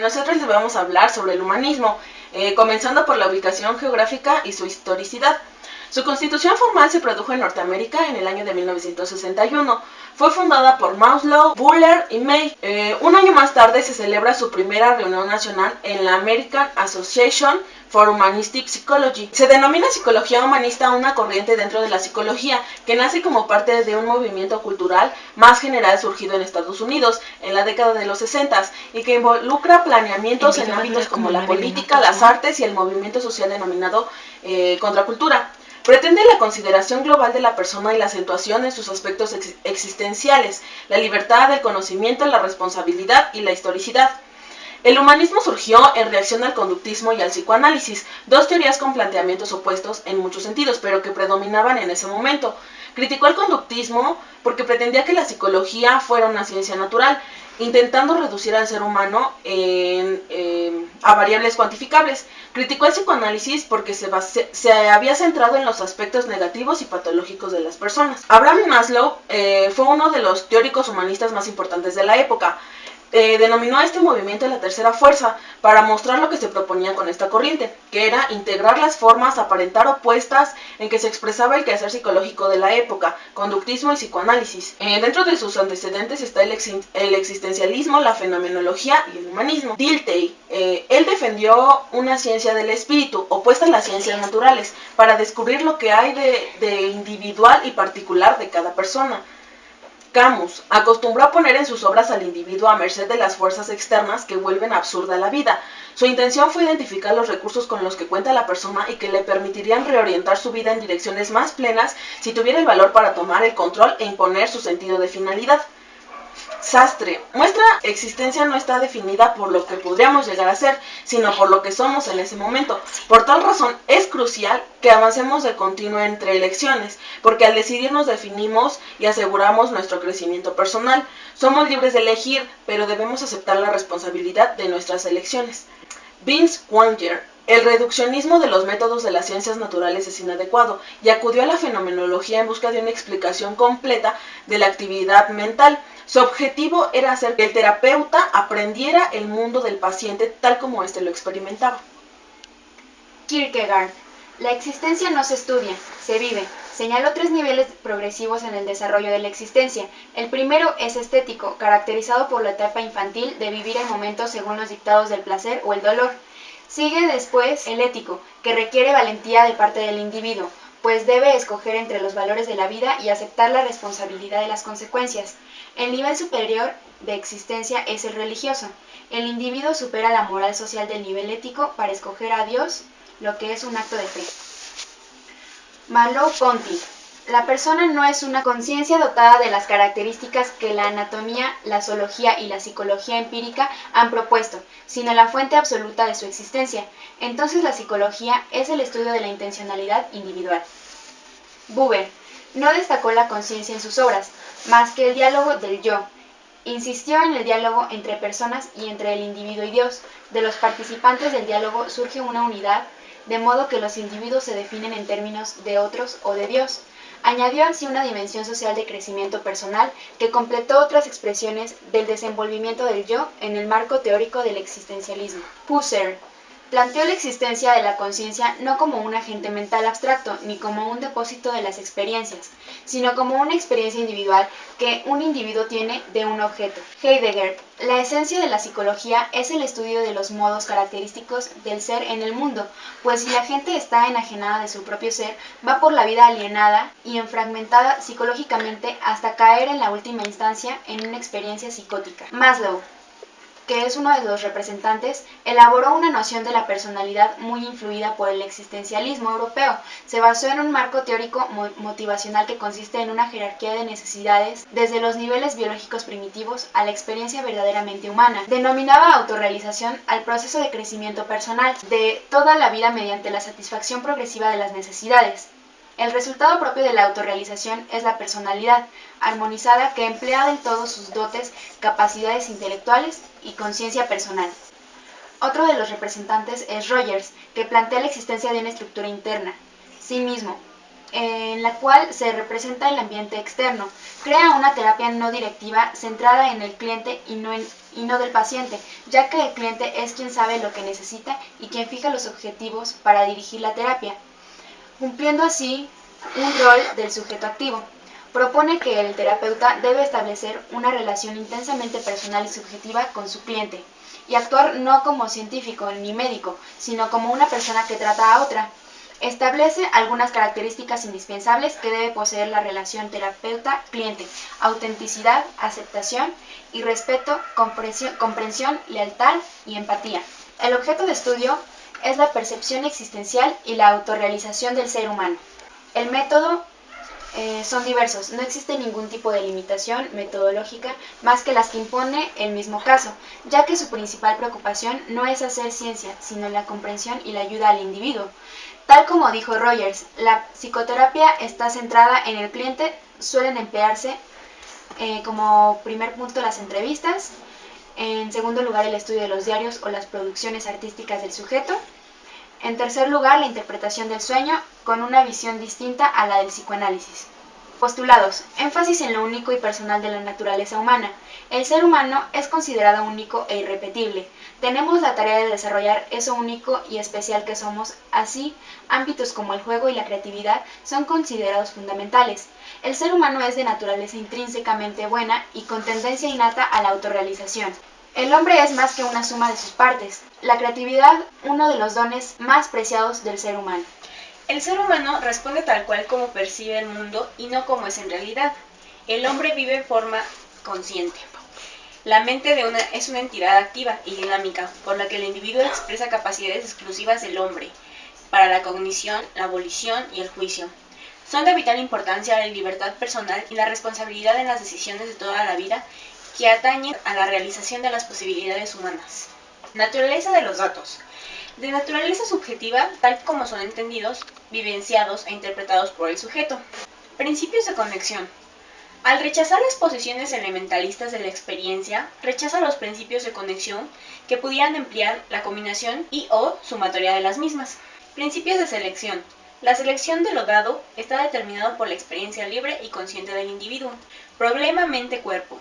Nosotros les vamos a hablar sobre el humanismo, comenzando por la ubicación geográfica y su historicidad. Su constitución formal se produjo en Norteamérica en el año de 1961. Fue fundada por Maslow, Buller y May. Un año más tarde se celebra su primera reunión nacional en la American Association for Humanistic Psychology. Se denomina psicología humanista a una corriente dentro de la psicología que nace como parte de un movimiento cultural más general surgido en Estados Unidos en la década de los 60 y que involucra planeamientos en ámbitos como la política, las artes y el movimiento social denominado contracultura. Pretende la consideración global de la persona y la acentuación en sus aspectos existenciales, la libertad, el conocimiento, la responsabilidad y la historicidad. El humanismo surgió en reacción al conductismo y al psicoanálisis, dos teorías con planteamientos opuestos en muchos sentidos, pero que predominaban en ese momento. Criticó el conductismo porque pretendía que la psicología fuera una ciencia natural, intentando reducir al ser humano a variables cuantificables. Criticó el psicoanálisis porque se había centrado en los aspectos negativos y patológicos de las personas. Abraham Maslow fue uno de los teóricos humanistas más importantes de la época. Denominó a este movimiento la tercera fuerza para mostrar lo que se proponía con esta corriente, que era integrar las formas aparentar opuestas en que se expresaba el quehacer psicológico de la época, conductismo y psicoanálisis. Dentro de sus antecedentes está el existencialismo, la fenomenología y el humanismo. Dilthey, él defendió una ciencia del espíritu, opuesta a las ciencias naturales, para descubrir lo que hay de individual y particular de cada persona. Camus acostumbró a poner en sus obras al individuo a merced de las fuerzas externas que vuelven absurda la vida. Su intención fue identificar los recursos con los que cuenta la persona y que le permitirían reorientar su vida en direcciones más plenas si tuviera el valor para tomar el control e imponer su sentido de finalidad. Sartre, nuestra existencia no está definida por lo que podríamos llegar a ser, sino por lo que somos en ese momento. Por tal razón, es crucial que avancemos de continuo entre elecciones, porque al decidir nos definimos y aseguramos nuestro crecimiento personal. Somos libres de elegir, pero debemos aceptar la responsabilidad de nuestras elecciones. Vince Wanger, el reduccionismo de los métodos de las ciencias naturales es inadecuado y acudió a la fenomenología en busca de una explicación completa de la actividad mental. Su objetivo era hacer que el terapeuta aprendiera el mundo del paciente tal como éste lo experimentaba. Kierkegaard. La existencia no se estudia, se vive. Señaló 3 niveles progresivos en el desarrollo de la existencia. El primero es estético, caracterizado por la etapa infantil de vivir el momento según los dictados del placer o el dolor. Sigue después el ético, que requiere valentía de parte del individuo, pues debe escoger entre los valores de la vida y aceptar la responsabilidad de las consecuencias. El nivel superior de existencia es el religioso. El individuo supera la moral social del nivel ético para escoger a Dios, lo que es un acto de fe. Merleau-Ponty. La persona no es una conciencia dotada de las características que la anatomía, la zoología y la psicología empírica han propuesto, sino la fuente absoluta de su existencia. Entonces la psicología es el estudio de la intencionalidad individual. Buber no destacó la conciencia en sus obras, más que el diálogo del yo. Insistió en el diálogo entre personas y entre el individuo y Dios. De los participantes del diálogo surge una unidad, de modo que los individuos se definen en términos de otros o de Dios. Añadió así una dimensión social de crecimiento personal que completó otras expresiones del desenvolvimiento del yo en el marco teórico del existencialismo. Husserl planteó la existencia de la conciencia no como un agente mental abstracto ni como un depósito de las experiencias, sino como una experiencia individual que un individuo tiene de un objeto. Heidegger, la esencia de la psicología es el estudio de los modos característicos del ser en el mundo, pues si la gente está enajenada de su propio ser, va por la vida alienada y enfragmentada psicológicamente hasta caer en la última instancia en una experiencia psicótica. Maslow, que es uno de los representantes, elaboró una noción de la personalidad muy influida por el existencialismo europeo. Se basó en un marco teórico motivacional que consiste en una jerarquía de necesidades desde los niveles biológicos primitivos a la experiencia verdaderamente humana. Denominaba autorrealización al proceso de crecimiento personal de toda la vida mediante la satisfacción progresiva de las necesidades. El resultado propio de la autorrealización es la personalidad armonizada que emplea del todo sus dotes, capacidades intelectuales y conciencia personal. Otro de los representantes es Rogers, que plantea la existencia de una estructura interna, sí mismo, en la cual se representa el ambiente externo. Crea una terapia no directiva centrada en el cliente y no del paciente, ya que el cliente es quien sabe lo que necesita y quien fija los objetivos para dirigir la terapia, cumpliendo así un rol del sujeto activo. Propone que el terapeuta debe establecer una relación intensamente personal y subjetiva con su cliente, y actuar no como científico ni médico, sino como una persona que trata a otra. Establece algunas características indispensables que debe poseer la relación terapeuta-cliente: autenticidad, aceptación y respeto, comprensión, lealtad y empatía. El objeto de estudio es la percepción existencial y la autorrealización del ser humano. El método son diversos, no existe ningún tipo de limitación metodológica más que las que impone el mismo caso, ya que su principal preocupación no es hacer ciencia, sino la comprensión y la ayuda al individuo. Tal como dijo Rogers, la psicoterapia está centrada en el cliente. Suelen emplearse como primer punto las entrevistas, en segundo lugar el estudio de los diarios o las producciones artísticas del sujeto, en tercer lugar la interpretación del sueño con una visión distinta a la del psicoanálisis. Postulados. Énfasis en lo único y personal de la naturaleza humana. El ser humano es considerado único e irrepetible. Tenemos la tarea de desarrollar eso único y especial que somos. Así, ámbitos como el juego y la creatividad son considerados fundamentales. El ser humano es de naturaleza intrínsecamente buena y con tendencia innata a la autorrealización. El hombre es más que una suma de sus partes. La creatividad, uno de los dones más preciados del ser humano. El ser humano responde tal cual como percibe el mundo y no como es en realidad. El hombre vive en forma consciente. La mente es una entidad activa y dinámica, por la que el individuo expresa capacidades exclusivas del hombre para la cognición, la volición y el juicio. Son de vital importancia la libertad personal y la responsabilidad en las decisiones de toda la vida que atañen a la realización de las posibilidades humanas. Naturaleza de los datos. De naturaleza subjetiva, tal como son entendidos, vivenciados e interpretados por el sujeto. Principios de conexión. Al rechazar las posiciones elementalistas de la experiencia, rechaza los principios de conexión que pudieran emplear la combinación y o sumatoria de las mismas. Principios de selección. La selección de lo dado está determinado por la experiencia libre y consciente del individuo. Problema mente-cuerpo.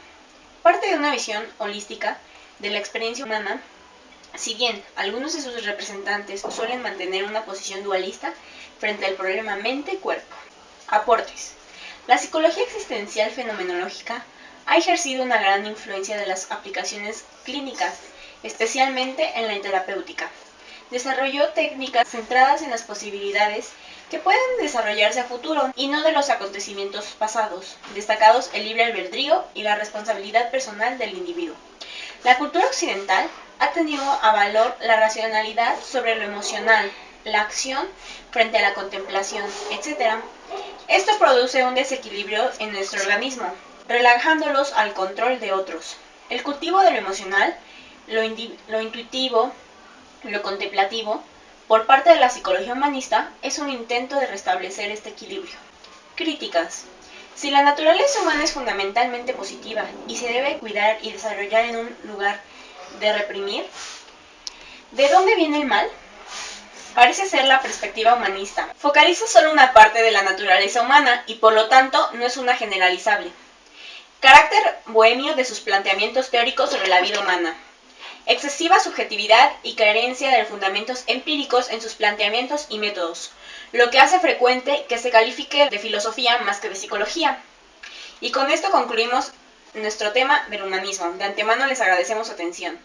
Parte de una visión holística de la experiencia humana. Si bien algunos de sus representantes suelen mantener una posición dualista frente al problema mente-cuerpo. Aportes. La psicología existencial fenomenológica ha ejercido una gran influencia de las aplicaciones clínicas, especialmente en la terapéutica. Desarrolló técnicas centradas en las posibilidades que pueden desarrollarse a futuro y no de los acontecimientos pasados, destacados el libre albedrío y la responsabilidad personal del individuo. La cultura occidental ha tenido a valor la racionalidad sobre lo emocional, la acción frente a la contemplación, etc. Esto produce un desequilibrio en nuestro organismo, relajándolos al control de otros. El cultivo de lo emocional, lo intuitivo, lo contemplativo, por parte de la psicología humanista, es un intento de restablecer este equilibrio. Críticas. Si la naturaleza humana es fundamentalmente positiva y se debe cuidar y desarrollar en un lugar de reprimir, ¿de dónde viene el mal? Parece ser la perspectiva humanista. Focaliza solo una parte de la naturaleza humana y por lo tanto no es una generalizable. Carácter bohemio de sus planteamientos teóricos sobre la vida humana. Excesiva subjetividad y carencia de fundamentos empíricos en sus planteamientos y métodos, lo que hace frecuente que se califique de filosofía más que de psicología. Y con esto concluimos nuestro tema del humanismo. De antemano les agradecemos su atención.